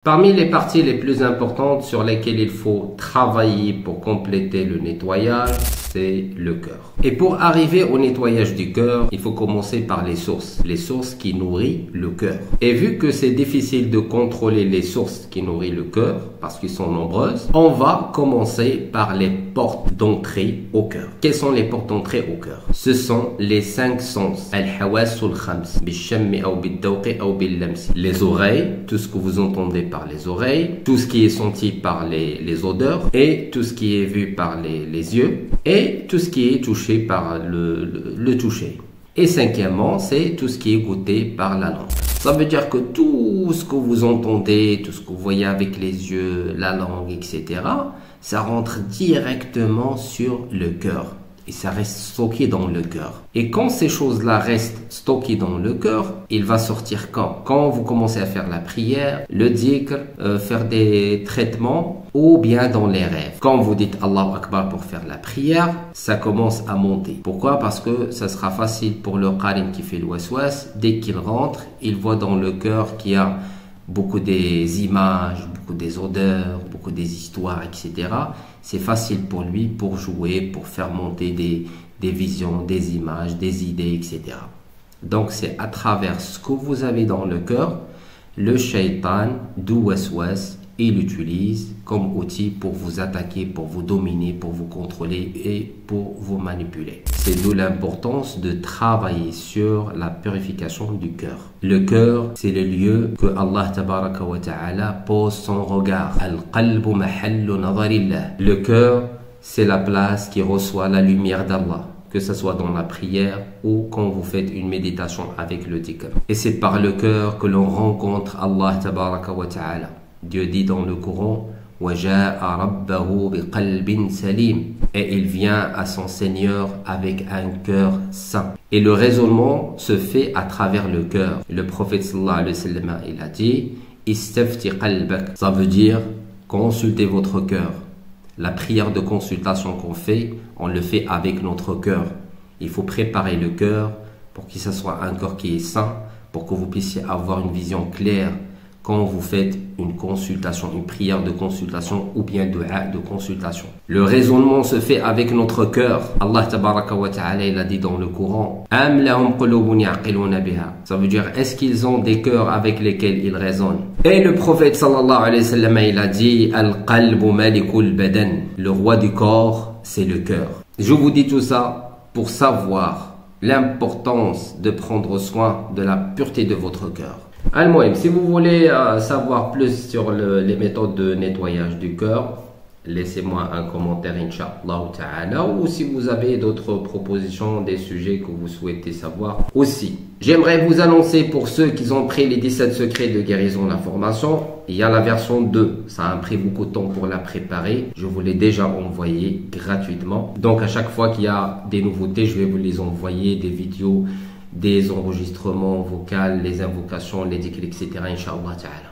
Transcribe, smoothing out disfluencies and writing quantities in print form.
Parmi les parties les plus importantes sur lesquelles il faut travailler pour compléter le nettoyage, c'est le cœur. Et pour arriver au nettoyage du cœur, il faut commencer par les sources qui nourrissent le cœur. Et vu que c'est difficile de contrôler les sources qui nourrissent le cœur, parce qu'elles sont nombreuses, on va commencer par les portes d'entrée au cœur. Quelles sont les portes d'entrée au cœur? Ce sont les 5 sens. Al-Hawasul Khams, Bishammi ou Biddawqi ou Billamsi. Les oreilles, tout ce que vous entendez par les oreilles, tout ce qui est senti par les odeurs, et tout ce qui est vu par les yeux, et tout ce qui est touché par le toucher. Et cinquièmement, c'est tout ce qui est goûté par la langue. Ça veut dire que tout ce que vous entendez, tout ce que vous voyez avec les yeux, la langue, etc., ça rentre directement sur le cœur. Et ça reste stocké dans le cœur. Et quand ces choses-là restent stockées dans le cœur, il va sortir quand? Quand vous commencez à faire la prière, le dhikr, faire des traitements, ou bien dans les rêves. Quand vous dites Allahu Akbar pour faire la prière, ça commence à monter. Pourquoi? Parce que ça sera facile pour le qarin qui fait le waswas. Dès qu'il rentre, il voit dans le cœur qu'il y a beaucoup des images, beaucoup des odeurs, beaucoup des histoires, etc. C'est facile pour lui pour jouer, pour faire monter des visions, des images, des idées, etc. Donc c'est à travers ce que vous avez dans le cœur, le shaitan du waswas, il l'utilise comme outil pour vous attaquer, pour vous dominer, pour vous contrôler et pour vous manipuler. C'est d'où l'importance de travailler sur la purification du cœur. Le cœur, c'est le lieu que Allah tabaraka wa ta'ala pose son regard. Al-qalbu mahallu nadarillah. Le cœur, c'est la place qui reçoit la lumière d'Allah, que ce soit dans la prière ou quand vous faites une méditation avec le dhikr. Et c'est par le cœur que l'on rencontre Allah tabaraka wa ta'ala. Dieu dit dans le Coran, et il vient à son Seigneur avec un cœur saint. Et le raisonnement se fait à travers le cœur. Le prophète sallallahu alayhi wa sallam, il a dit, istafti qalbak. Ça veut dire consultez votre cœur. La prière de consultation qu'on fait, on le fait avec notre cœur. Il faut préparer le cœur pour que ce soit un cœur qui est saint, pour que vous puissiez avoir une vision claire quand vous faites une consultation, une prière de consultation ou bien de consultation. Le raisonnement se fait avec notre cœur. Allah tabaraka wa ta'ala, il a dit dans le Coran, Am lahum qulubun ya'qiluna biha. Ça veut dire, est-ce qu'ils ont des cœurs avec lesquels ils raisonnent? Et le prophète sallallahu alayhi wa sallam, il a dit, Al-qalbu malikul badan. Le roi du corps, c'est le cœur. Je vous dis tout ça pour savoir l'importance de prendre soin de la pureté de votre cœur. Al-Muhim, si vous voulez savoir plus sur les méthodes de nettoyage du cœur, laissez-moi un commentaire, Inch'Allah ta'ala, ou si vous avez d'autres propositions, des sujets que vous souhaitez savoir aussi. J'aimerais vous annoncer pour ceux qui ont pris les 17 secrets de guérison de la formation, il y a la version 2. Ça a pris beaucoup de temps pour la préparer. Je vous l'ai déjà envoyé gratuitement. Donc à chaque fois qu'il y a des nouveautés, je vais vous les envoyer, des vidéos, des enregistrements vocaux, les invocations, les dhikrs, etc. Inch'Allah ta'ala.